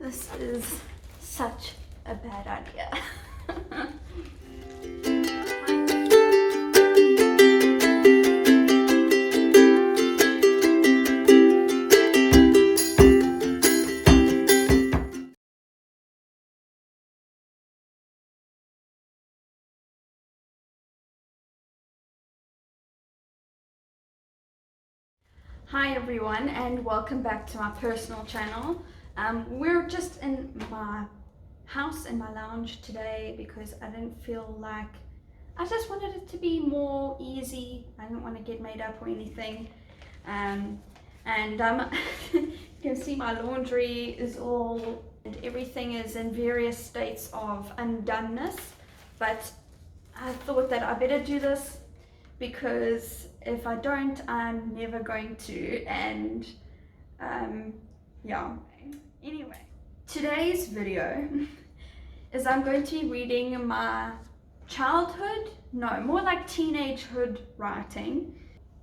This is such a bad idea. Hi everyone, and welcome back to my personal channel. We're just in my house, in my lounge today because I didn't feel like, I just wanted it to be more easy. I didn't want to get made up or anything. You can see my laundry is all, and everything is in various states of undoneness, but I thought that I better do this because if I don't, I'm never going to. And yeah, anyway, today's video is I'm going to be reading my childhood, no, more like teenagehood writing.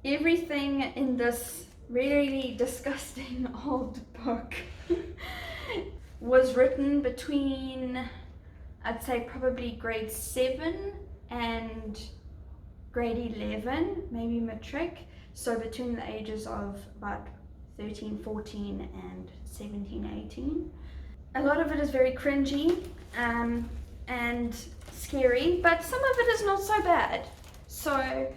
Everything in this really disgusting old book was written between, I'd say probably grade 7 and grade 11, maybe matric, so between the ages of about 13, 14 and 17, 18. A lot of it is very cringy and scary, but some of it is not so bad. So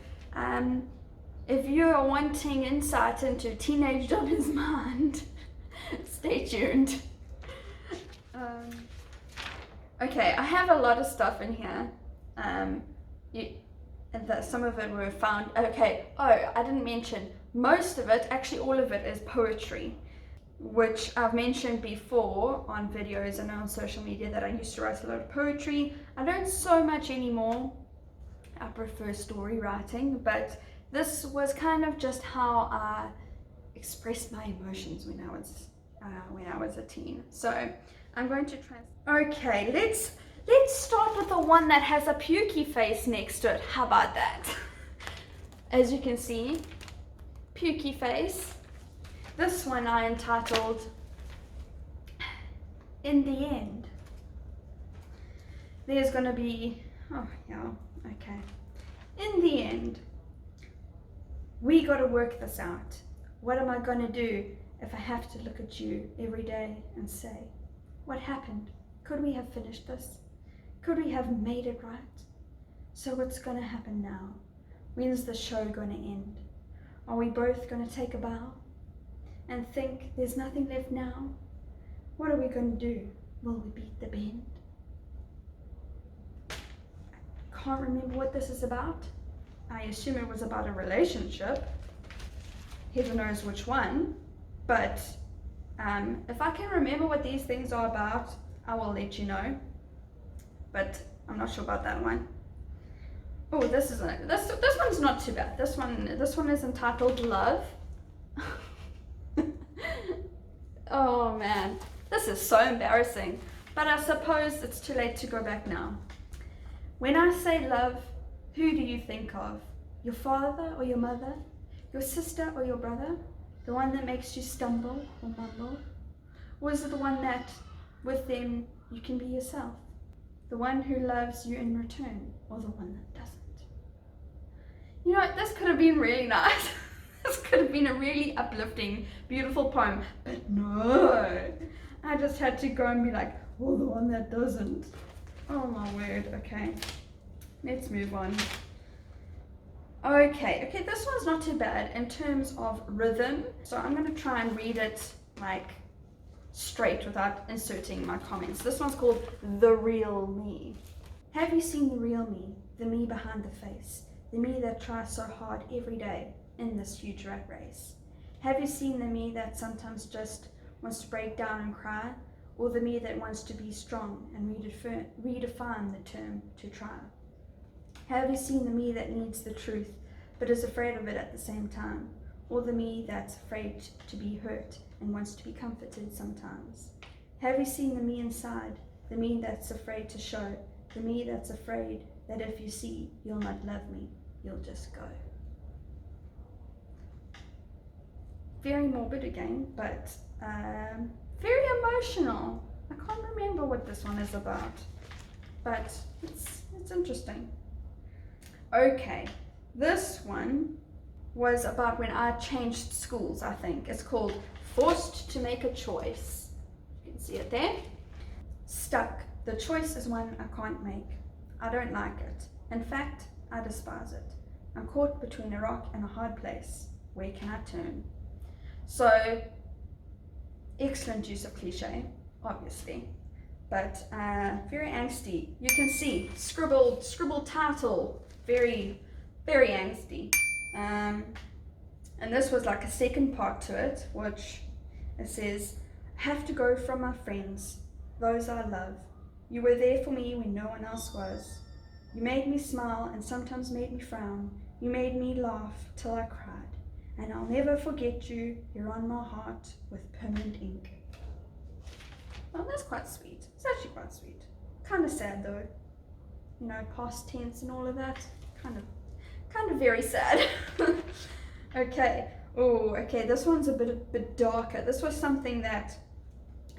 if you are wanting insight into teenage Donna's mind, stay tuned. Okay, I have a lot of stuff in here. And that some of it were found, okay, oh, I didn't mention, most of it, actually all of it is poetry, which I've mentioned before on videos and on social media that I used to write a lot of poetry. I don't so much anymore. I prefer story writing, but this was kind of just how I expressed my emotions when I was a teen. So I'm going to okay, let's start with the one that has a pukey face next to it. How about that? As you can see, pukey face. This one I entitled, In the End. There's gonna be, oh yeah, okay. In the end, we gotta work this out. What am I gonna do if I have to look at you every day and say, what happened? Could we have finished this? Could we have made it right? So what's gonna happen now? When's the show gonna end? Are we both gonna take a bow and think there's nothing left now? What are we gonna do? Will we beat the bend? I can't remember what this is about. I assume it was about a relationship. Heaven knows which one. But if I can remember what these things are about, I will let you know. But I'm not sure about that one. Oh, this one's not too bad. This one is entitled Love. Oh man, this is so embarrassing. But I suppose it's too late to go back now. When I say love, who do you think of? Your father or your mother? Your sister or your brother? The one that makes you stumble or mumble? Or is it the one that with them you can be yourself? The one who loves you in return, or the one that doesn't? You know, this could have been really nice. This could have been a really uplifting, beautiful poem, but no. I just had to go and be like, oh, the one that doesn't. Oh my word, okay. Let's move on. Okay, this one's not too bad in terms of rhythm. So I'm gonna try and read it like straight without inserting my comments. This one's called The Real Me. Have you seen the real me? The me behind the face. The me that tries so hard every day in this huge rat race. Have you seen the me that sometimes just wants to break down and cry? Or the me that wants to be strong and redefine the term to try? Have you seen the me that needs the truth but is afraid of it at the same time? Or the me that's afraid to be hurt and wants to be comforted sometimes? Have you seen the me inside, the me that's afraid to show, the me that's afraid that if you see, you'll not love me, you'll just go? Very morbid again, but very emotional. I can't remember what this one is about, but it's interesting. Okay, this one was about when I changed schools, I think. It's called Forced to Make a Choice. You can see it there. Stuck. The choice is one I can't make. I don't like it. In fact, I despise it. I'm caught between a rock and a hard place. Where can I turn? So, excellent use of cliche, obviously, but very angsty. You can see scribbled title, very angsty. And this was like a second part to it, which it says, have to go from my friends, those I love. You were there for me when no one else was. You made me smile and sometimes made me frown. You made me laugh till I cried. And I'll never forget you, you're on my heart with permanent ink. Well, that's quite sweet. It's actually quite sweet. Kind of sad though. You know, past tense and all of that. Kind of very sad. Okay. Oh, okay. This one's a bit darker. This was something that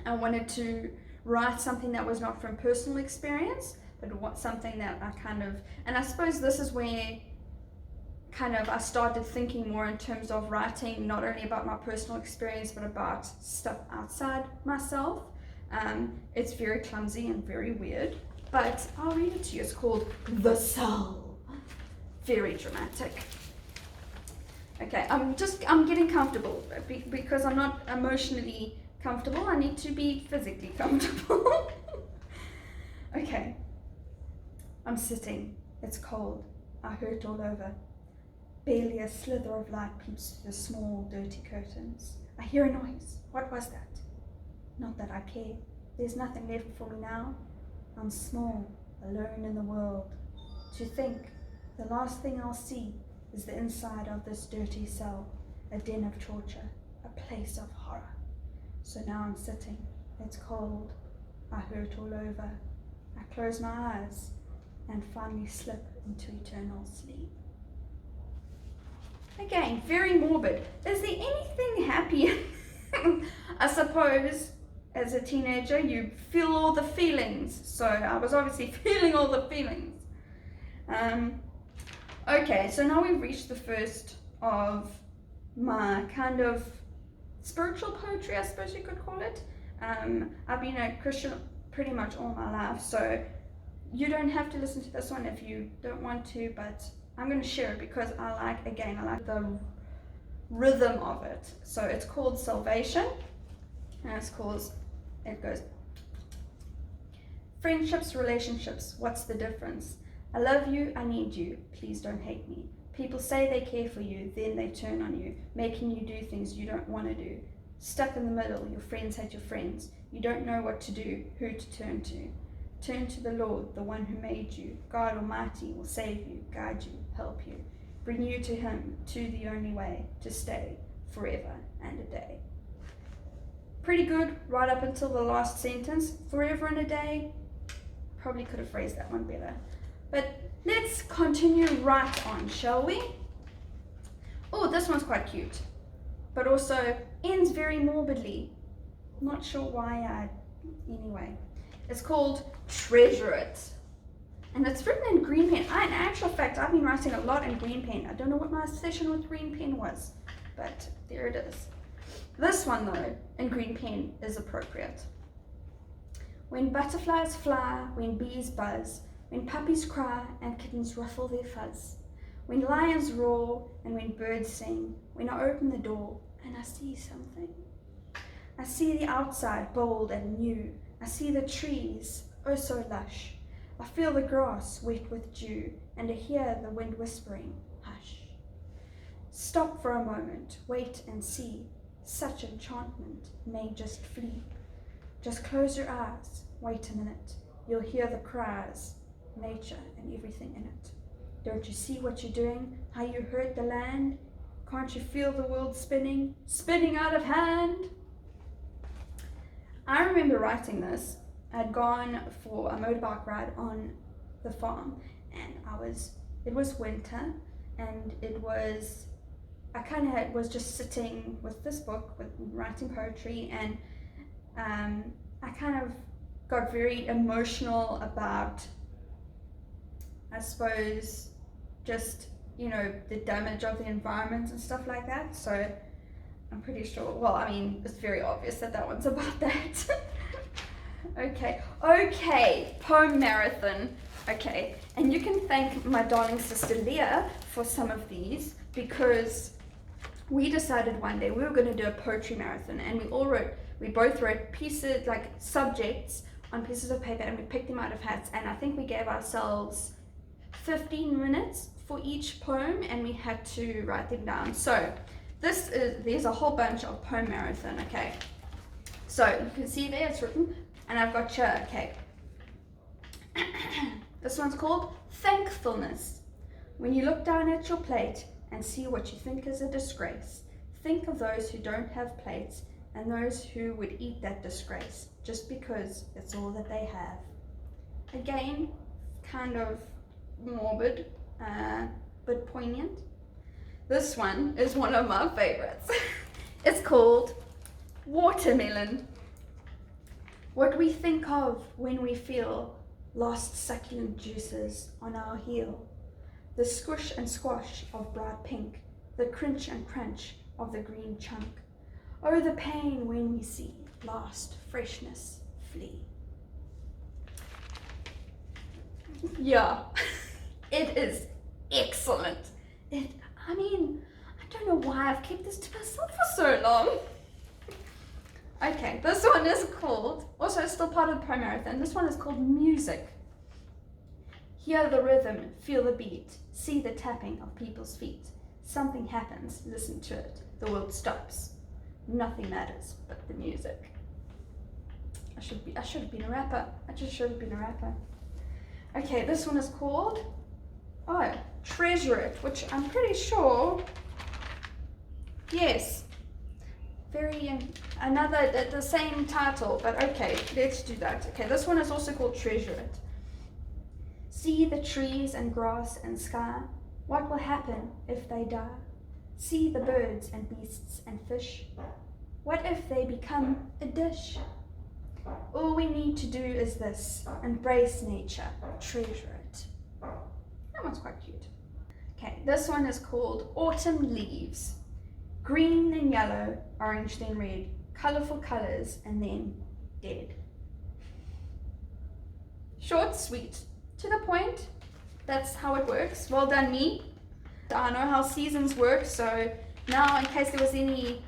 I wanted to write, something that was not from personal experience, but something that and I suppose this is where I started thinking more in terms of writing not only about my personal experience but about stuff outside myself. It's very clumsy and very weird, but I'll read it to you. It's called The Cell. Very dramatic. Okay, I'm getting comfortable because I'm not emotionally comfortable. I need to be physically comfortable. Okay. I'm sitting. It's cold. I hurt all over. Barely a slither of light peeps through the small, dirty curtains. I hear a noise. What was that? Not that I care. There's nothing left for me now. I'm small, alone in the world. To think, the last thing I'll see is the inside of this dirty cell, a den of torture, a place of horror. So now I'm sitting. It's cold. I hurt all over. I close my eyes and finally slip into eternal sleep. Again, very morbid. Is there anything happy? I suppose as a teenager you feel all the feelings. So I was obviously feeling all the feelings. Okay, so now we've reached the first of my kind of spiritual poetry, I suppose you could call it. I've been a Christian pretty much all my life, so you don't have to listen to this one if you don't want to, but I'm going to share it because I like the rhythm of it. So it's called Salvation, and it goes, friendships, relationships, what's the difference? I love you, I need you, please don't hate me. People say they care for you, then they turn on you, making you do things you don't want to do. Stuck in the middle, your friends hate your friends. You don't know what to do, who to turn to. Turn to the Lord, the one who made you. God Almighty will save you, guide you, help you. Bring you to Him, to the only way to stay forever and a day. Pretty good right up until the last sentence. Forever and a day. Probably could have phrased that one better. But let's continue right on, shall we? Oh, this one's quite cute, but also ends very morbidly. Not sure why. Anyway, it's called Treasure It, and it's written in green pen. In actual fact, I've been writing a lot in green pen. I don't know what my session with green pen was, but there it is. This one though, in green pen, is appropriate. When butterflies fly, when bees buzz, when puppies cry and kittens ruffle their fuzz, when lions roar and when birds sing, when I open the door and I see something. I see the outside bold and new. I see the trees, oh so lush. I feel the grass wet with dew and I hear the wind whispering, hush. Stop for a moment, wait and see. Such enchantment may just flee. Just close your eyes, wait a minute. You'll hear the cries, nature and everything in it. Don't you see what you're doing? How you hurt the land? Can't you feel the world spinning out of hand? I remember writing this. I'd gone for a motorbike ride on the farm, and it was winter, and I was just sitting with this book, with writing poetry, and I kind of got very emotional about, I suppose, just, you know, the damage of the environment and stuff like that. So I'm pretty sure, well, I mean, it's very obvious that that one's about that. Okay, poem marathon. Okay, and you can thank my darling sister Leah for some of these, because we decided one day we were going to do a poetry marathon, and we both wrote pieces, like subjects, on pieces of paper, and we picked them out of hats, and I think we gave ourselves 15 minutes for each poem, and we had to write them down. So there's a whole bunch of poem marathon. Okay, so you can see there it's written, and I've got here. Okay. This one's called Thankfulness. When you look down at your plate and see what you think is a disgrace, think of those who don't have plates and those who would eat that disgrace just because it's all that they have. Again, kind of morbid, but poignant. This one is one of my favorites. It's called Watermelon. What we think of when we feel lost succulent juices on our heel, the squish and squash of bright pink, the crunch and crunch of the green chunk. Oh, the pain when we see lost freshness flee. Yeah, it is excellent. I mean, I don't know why I've kept this to myself for so long. Okay, this one is called, also it's still part of the poem marathon, this one is called Music. Hear the rhythm, feel the beat, see the tapping of people's feet. Something happens, listen to it, the world stops. Nothing matters but the music. I should have been a rapper. I just should have been a rapper. Okay, this one is called, Treasure It, which I'm pretty sure, yes, the same title, but okay, let's do that. Okay, this one is also called Treasure It. See the trees and grass and sky, what will happen if they die? See the birds and beasts and fish, what if they become a dish? All we need to do is this, embrace nature, treasure it. That one's quite cute. Okay, this one is called Autumn Leaves. Green then yellow, orange then red, colourful colours and then dead. Short, sweet, to the point. That's how it works. Well done me. I know how seasons work, so now in case there was any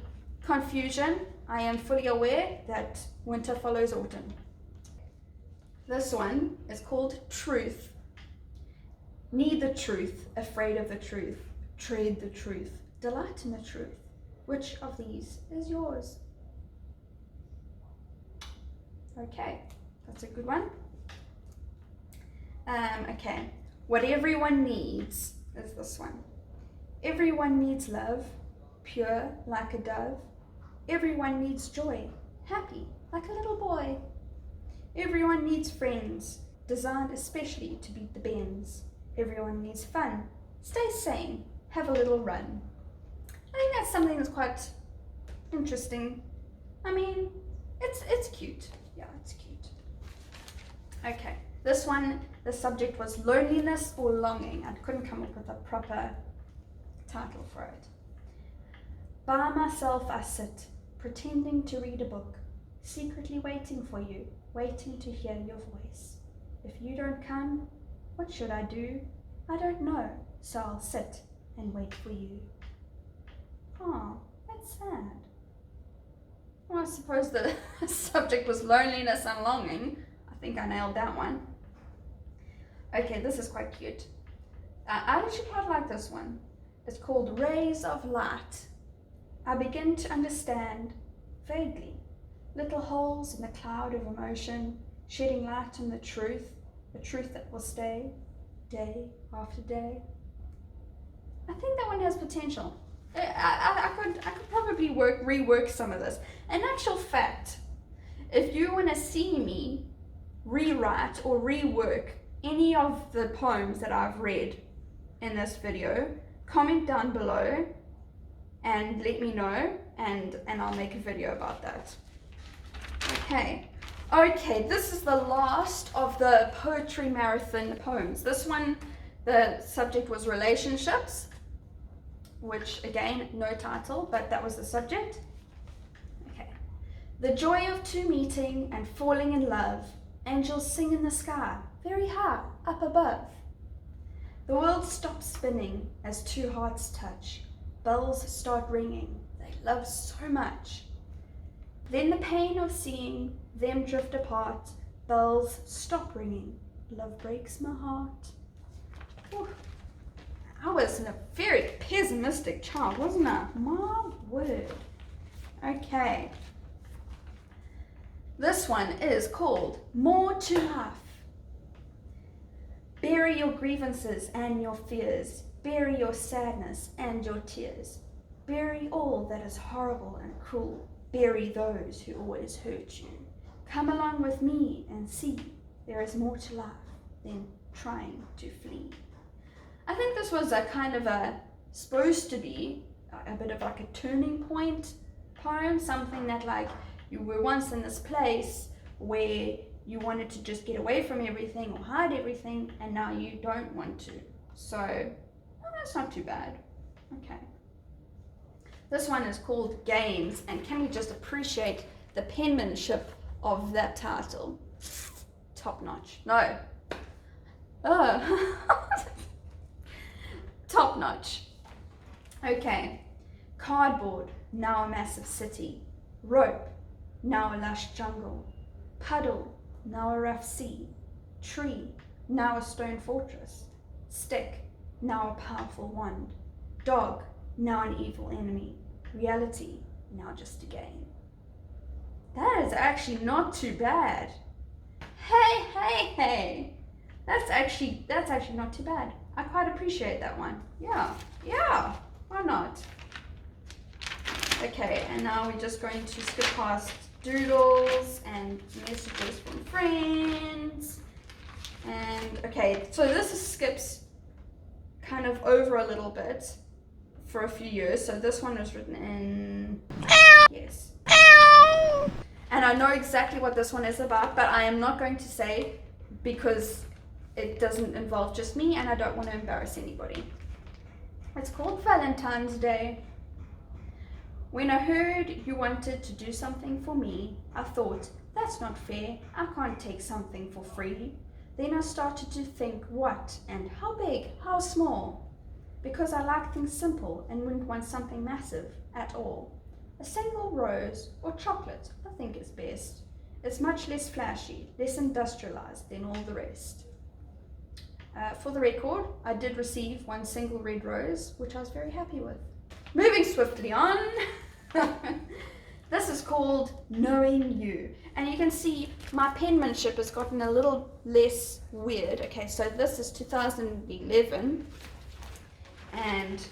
confusion, I am fully aware that winter follows autumn. This one is called Truth. Need the truth, afraid of the truth, trade the truth, delight in the truth. Which of these is yours? Okay, that's a good one. Okay, what everyone needs is this one. Everyone needs love, pure like a dove. Everyone needs joy, happy like a little boy. Everyone needs friends, designed especially to beat the bends. Everyone needs fun, stay sane, have a little run. I think that's something that's quite interesting. I mean, it's cute. Yeah, it's cute. Okay, this one, the subject was loneliness or longing. I couldn't come up with a proper title for it. By myself I sit, pretending to read a book, secretly waiting for you, waiting to hear your voice. If you don't come, what should I do? I don't know, so I'll sit and wait for you. Oh, that's sad. Well, I suppose the subject was loneliness and longing. I think I nailed that one. Okay, this is quite cute. I actually quite like this one. It's called Rays of Light. I begin to understand, vaguely, little holes in the cloud of emotion, shedding light on the truth that will stay, day after day. I think that one has potential. I could probably rework some of this. In actual fact, if you want to see me rewrite or rework any of the poems that I've read in this video, comment down below and let me know, and I'll make a video about that. Okay. Okay, this is the last of the poetry marathon poems. This one, the subject was relationships, which again, no title, but that was the subject. Okay. The joy of two meeting and falling in love, angels sing in the sky, very high, up above. The world stops spinning as two hearts touch, bells start ringing, they love so much. Then the pain of seeing them drift apart, bells stop ringing, love breaks my heart. Whew. I was a very pessimistic child, wasn't I? My word. Okay. This one is called More to Life. Bury your grievances and your fears. Bury your sadness and your tears. Bury all that is horrible and cruel. Bury those who always hurt you. Come along with me and see there is more to life than trying to flee. I think this was a kind of supposed to be a bit of like a turning point poem, something that like you were once in this place where you wanted to just get away from everything or hide everything, and now you don't want to. So, well, that's not too bad. Okay. This one is called Games, and can we just appreciate the penmanship of that title? Top notch. No. Top notch. Okay. Cardboard, now a massive city. Rope, now a lush jungle. Puddle, now a rough sea. Tree, now a stone fortress. Stick, now a powerful wand. Dog, now an evil enemy. Reality, now just a game. That is actually not too bad. Hey. That's actually not too bad. I quite appreciate that one. Yeah, why not? Okay, and now we're just going to skip past doodles and messages from friends. And okay, so this skips kind of over a little bit for a few years. So this one was written in, yes. And I know exactly what this one is about, but I am not going to say because it doesn't involve just me and I don't want to embarrass anybody. It's called Valentine's Day. When I heard you wanted to do something for me, I thought, that's not fair, I can't take something for free. Then I started to think what and how big, how small. Because I like things simple and wouldn't want something massive at all. A single rose or chocolate, I think is best. It's much less flashy, less industrialized than all the rest. For the record, I did receive one single red rose, which I was very happy with. Moving swiftly on. This is called Knowing You. And you can see my penmanship has gotten a little less weird. Okay, so this is 2011. And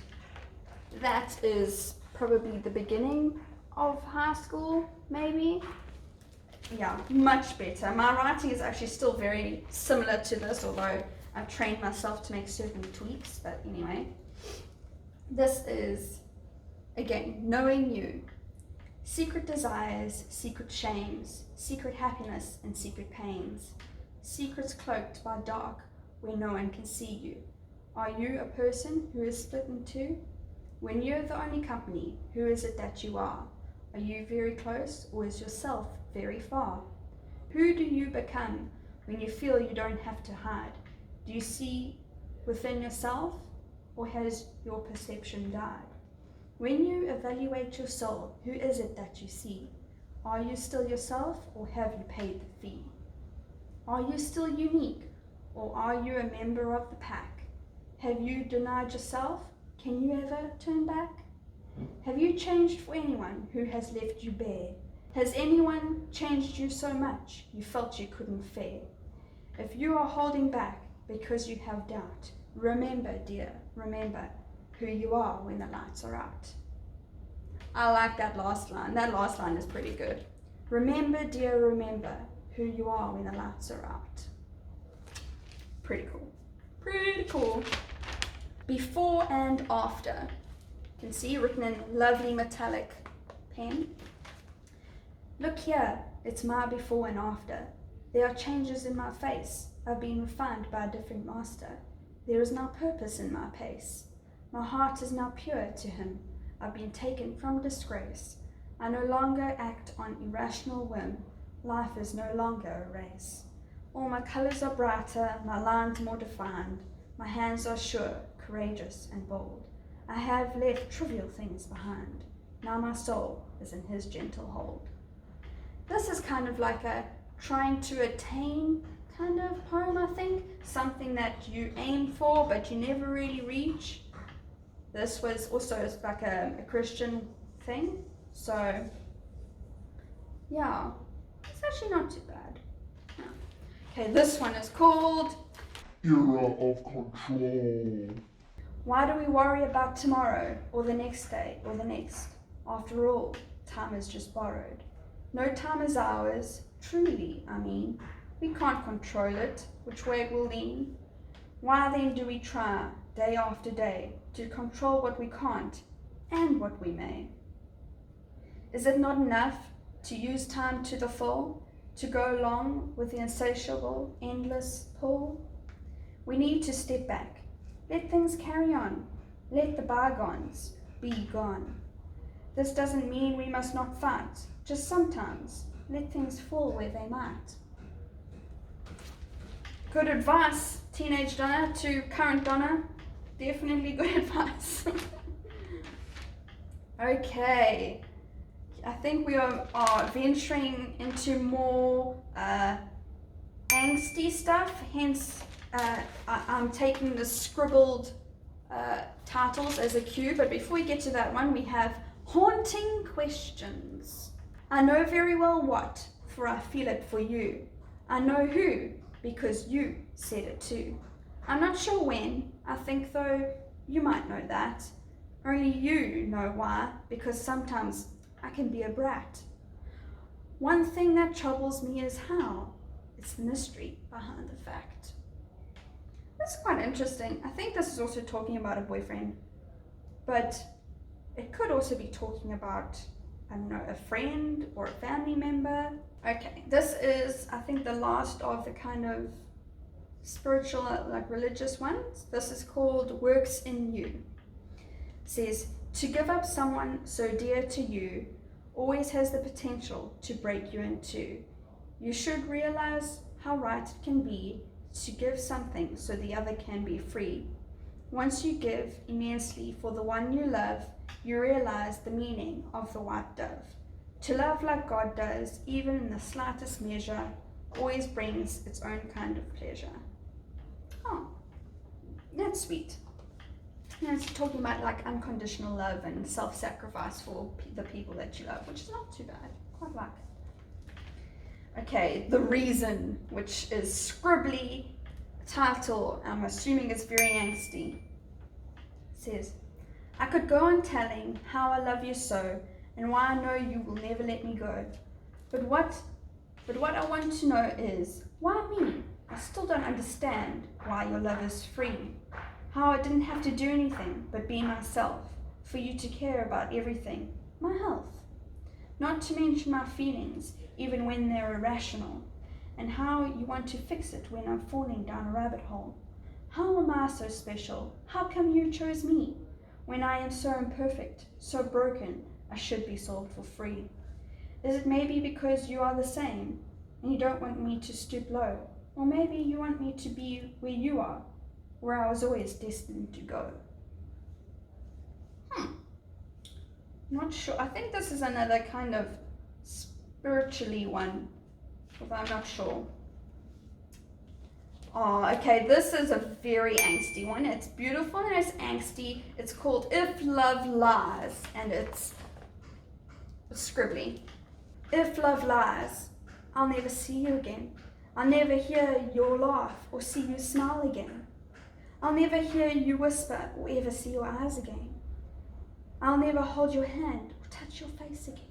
that is probably the beginning of high school, maybe. Yeah, much better. My writing is actually still very similar to this, although I've trained myself to make certain tweaks, but anyway. This is, again, Knowing You. Secret desires, secret shames, secret happiness and secret pains. Secrets cloaked by dark where no one can see you. Are you a person who is split in two? When you're the only company, who is it that you are? Are you very close or is yourself very far? Who do you become when you feel you don't have to hide? Do you see within yourself or has your perception died? When you evaluate your soul, who is it that you see? Are you still yourself or have you paid the fee? Are you still unique or are you a member of the pack? Have you denied yourself? Can you ever turn back? Have you changed for anyone who has left you bare? Has anyone changed you so much you felt you couldn't fare? If you are holding back because you have doubt, remember, dear, remember who you are when the lights are out. I like that last line. That last line is pretty good. Remember, dear, remember who you are when the lights are out. Pretty cool. Pretty cool. Before and after. You can see written in lovely metallic pen. Look here, it's my before and after. There are changes in my face. I've been refined by a different master. There is now purpose in my pace. My heart is now pure to him. I've been taken from disgrace. I no longer act on irrational whim. Life is no longer a race. All my colors are brighter, my lines more defined. My hands are sure, courageous, and bold. I have left trivial things behind. Now my soul is in his gentle hold. This is kind of like a trying to attain kind of poem, I think. Something that you aim for, but you never really reach. This was also like a Christian thing. So, yeah, it's actually not too bad. Yeah. Okay, this one is called Era of Control. Why do we worry about tomorrow, or the next day, or the next? After all, time is just borrowed. No time is ours, truly, I mean. We can't control it, which way it will lean. Why then do we try, day after day, to control what we can't, and what we may? Is it not enough to use time to the full, to go along with the insatiable, endless pull? We need to step back. Let things carry on. Let the bygones be gone. This doesn't mean we must not fight. Just sometimes let things fall where they might. Good advice, teenage Donna to current Donna. Definitely good advice. Okay, I think we are venturing into more angsty stuff, hence I'm taking the scribbled titles as a cue, but before we get to that one, we have haunting questions. I know very well what, for I feel it for you. I know who, because you said it too. I'm not sure when, I think though you might know that. Only you know why, because sometimes I can be a brat. One thing that troubles me is how. It's the mystery behind the fact. That's quite interesting. I think this is also talking about a boyfriend, but it could also be talking about, I don't know, a friend or a family member. Okay, this is, I think, the last of the kind of spiritual, like religious ones. This is called Works in You. It says, to give up someone so dear to you always has the potential to break you in two. You should realize how right it can be to give something so the other can be free. Once you give immensely for the one you love, you realize the meaning of the white dove. To love like God does, even in the slightest measure, always brings its own kind of pleasure. Oh, that's sweet. And it's talking about like unconditional love and self-sacrifice for the people that you love, which is not too bad. Quite like it. Okay, The Reason, which is scribbly title. I'm assuming it's very angsty. It says, I could go on telling how I love you so, and why I know you will never let me go. But what I want to know is, why me? I still don't understand why your love is free. How I didn't have to do anything but be myself, for you to care about everything, my health. Not to mention my feelings, even when they're irrational, and how you want to fix it when I'm falling down a rabbit hole. How am I so special? How come you chose me? When I am so imperfect, so broken, I should be sold for free. Is it maybe because you are the same, and you don't want me to stoop low? Or maybe you want me to be where you are, where I was always destined to go? Not sure. I think this is another kind of spiritually one, but I'm not sure. Oh, okay, this is a very angsty one. It's beautiful and it's angsty. It's called If Love Lies, and it's scribbly. If love lies, I'll never see you again. I'll never hear your laugh or see you smile again. I'll never hear you whisper or ever see your eyes again. I'll never hold your hand or touch your face again.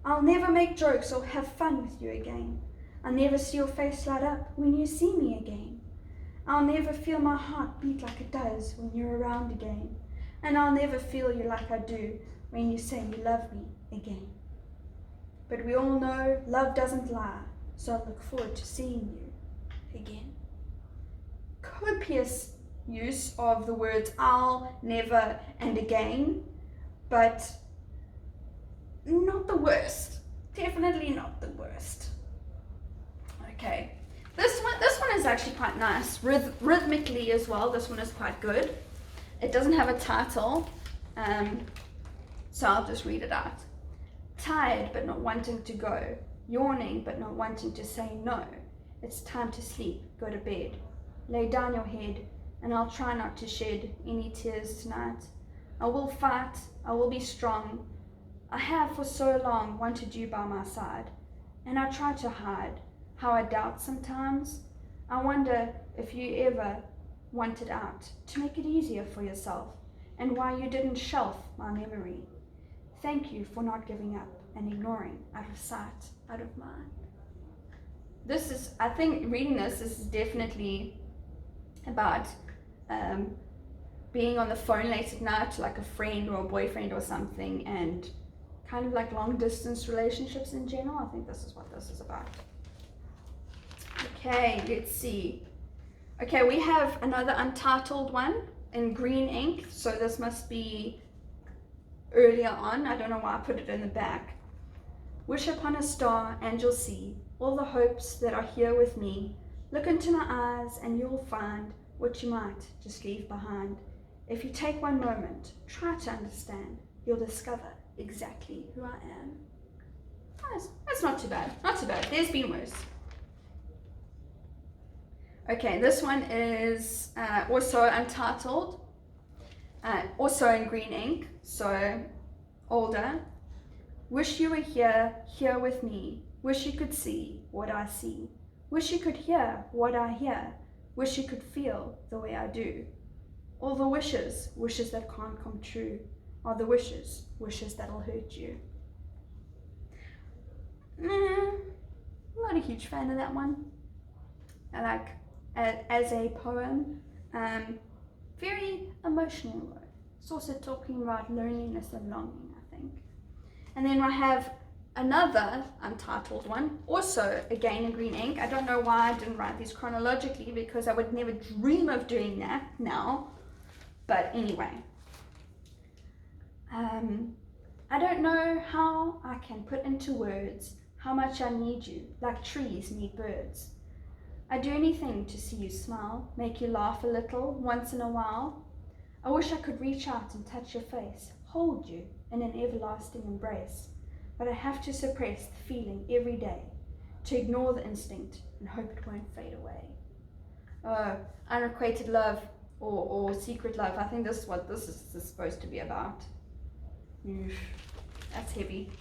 I'll never make jokes or have fun with you again. I'll never see your face light up when you see me again. I'll never feel my heart beat like it does when you're around again. And I'll never feel you like I do when you say you love me again. but we all know love doesn't lie, so I look forward to seeing you again. Copious use of the words I'll, never, and again, but not the worst. Definitely not the worst. Okay, this one is actually quite nice, rhythmically as well. This one is quite good. It doesn't have a title, so I'll just read it out. Tired but not wanting to go, yawning but not wanting to say no. It's time to sleep, go to bed. Lay down your head, and I'll try not to shed any tears tonight. I will fight, I will be strong. I have for so long wanted you by my side, and I try to hide how I doubt sometimes. I wonder if you ever wanted out to make it easier for yourself, and why you didn't shelf my memory. Thank you for not giving up and ignoring, out of sight, out of mind. This is, I think reading this is definitely about being on the phone late at night to like a friend or a boyfriend or something, and kind of like long distance relationships in general. I think this is what this is about. Okay, let's see. Okay, we have another untitled one in green ink, so this must be earlier on. I don't know why I put it in the back. Wish upon a star and you'll see all the hopes that are here with me. Look into my eyes and you'll find what you might just leave behind. If you take one moment, try to understand, you'll discover exactly who I am. That's not too bad, not too bad. There's been worse. Okay, this one is also untitled, also in green ink, so older. Wish you were here, here with me. Wish you could see what I see. Wish you could hear what I hear. Wish you could feel the way I do. All the wishes, wishes that can't come true, are the wishes, wishes that'll hurt you. Not a huge fan of that one. I like as a poem, very emotional though. It's also talking about loneliness and longing, I think. And then I have another untitled one, also again in green ink. I don't know why I didn't write these chronologically, because I would never dream of doing that now. But anyway, I don't know how I can put into words how much I need you, like trees need birds. I'd do anything to see you smile, make you laugh a little once in a while. I wish I could reach out and touch your face, hold you in an everlasting embrace. But I have to suppress the feeling every day, to ignore the instinct and hope it won't fade away. Unrequited love or secret love. I think this is what this is supposed to be about. That's heavy.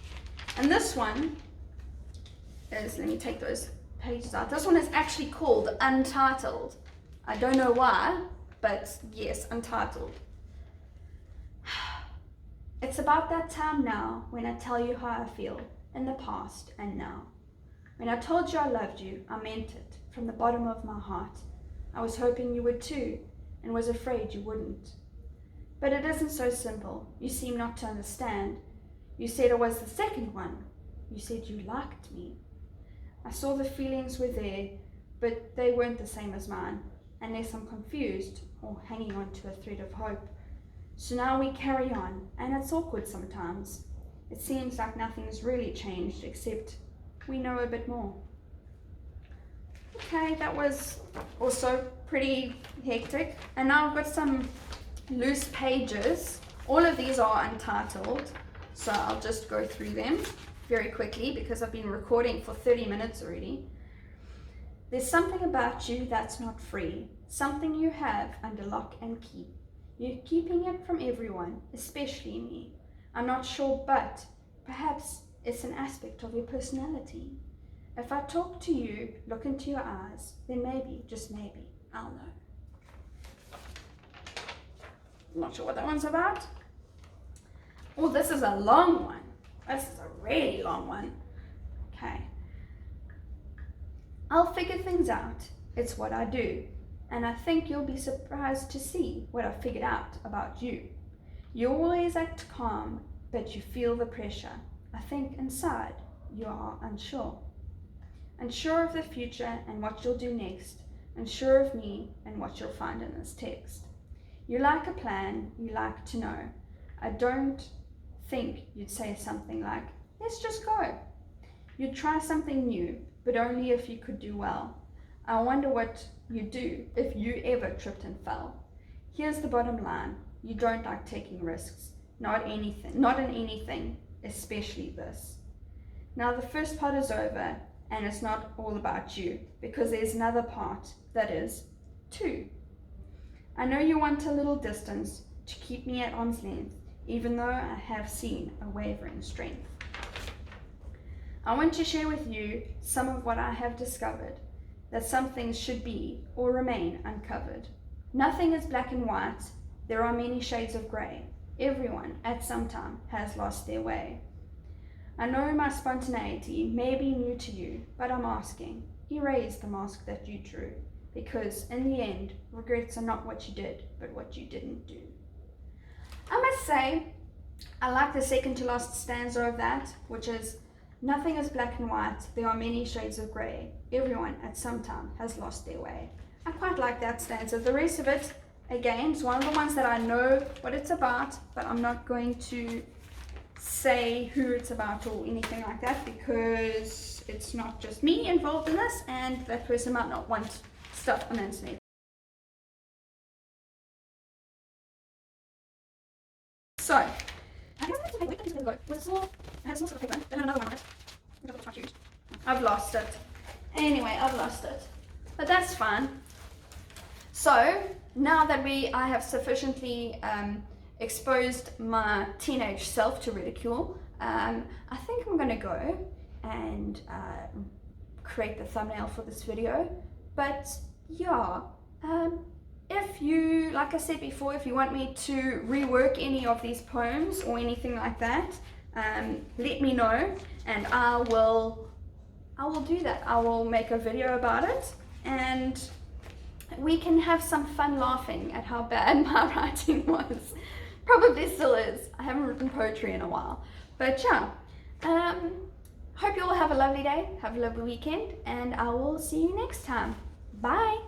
And this one is, let me take those pages out. This one is actually called Untitled. I don't know why, but yes, Untitled. It's about that time now when I tell you how I feel, in the past and now. When I told you I loved you, I meant it from the bottom of my heart. I was hoping you would too, and was afraid you wouldn't. But it isn't so simple. You seem not to understand. You said I was the second one. You said you liked me. I saw the feelings were there, but they weren't the same as mine, unless I'm confused or hanging on to a thread of hope. So now we carry on, and it's awkward sometimes. It seems like nothing's really changed, except we know a bit more. Okay, that was also pretty hectic. And now I've got some loose pages. All of these are untitled, so I'll just go through them very quickly because I've been recording for 30 minutes already. There's something about you that's not free, something you have under lock and key. You're keeping it from everyone, especially me. I'm not sure, but perhaps it's an aspect of your personality. If I talk to you, look into your eyes, then maybe, just maybe, I'll know. Not sure what that one's about. Oh, this is a long one. This is a really long one. Okay. I'll figure things out. It's what I do. And I think you'll be surprised to see what I've figured out about you. You always act calm, but you feel the pressure. I think inside you are unsure. Unsure of the future and what you'll do next. Unsure of me and what you'll find in this text. You like a plan, you like to know. I don't think you'd say something like, let's just go. You'd try something new, but only if you could do well. I wonder what you'd do if you ever tripped and fell. Here's the bottom line. You don't like taking risks. Not in anything, especially this. Now the first part is over, and it's not all about you, because there's another part that is 2. I know you want a little distance to keep me at arm's length, even though I have seen a wavering strength. I want to share with you some of what I have discovered, that some things should be or remain uncovered. Nothing is black and white, there are many shades of grey. Everyone at some time has lost their way. I know my spontaneity may be new to you, but I'm asking, erase the mask that you drew, because in the end, regrets are not what you did, but what you didn't do. I must say, I like the second to last stanza of that, which is, nothing is black and white, there are many shades of grey. Everyone at some time has lost their way. I quite like that stanza. The rest of it, again, is one of the ones that I know what it's about, but I'm not going to say who it's about or anything like that, because it's not just me involved in this, and that person might not want stuff on the internet. So, I guess I have to go. With small, I had small sort of paper, then another one on it, which I thought was quite cute. I've lost it. Anyway, I've lost it. But that's fine. So, now that I have sufficiently exposed my teenage self to ridicule, I think I'm going to go and create the thumbnail for this video. But yeah, if you, like I said before, if you want me to rework any of these poems or anything like that, let me know, and I will do that. I will make a video about it, and we can have some fun laughing at how bad my writing was. Probably still is. I haven't written poetry in a while. But yeah, hope you all have a lovely day, have a lovely weekend, and I will see you next time. Bye!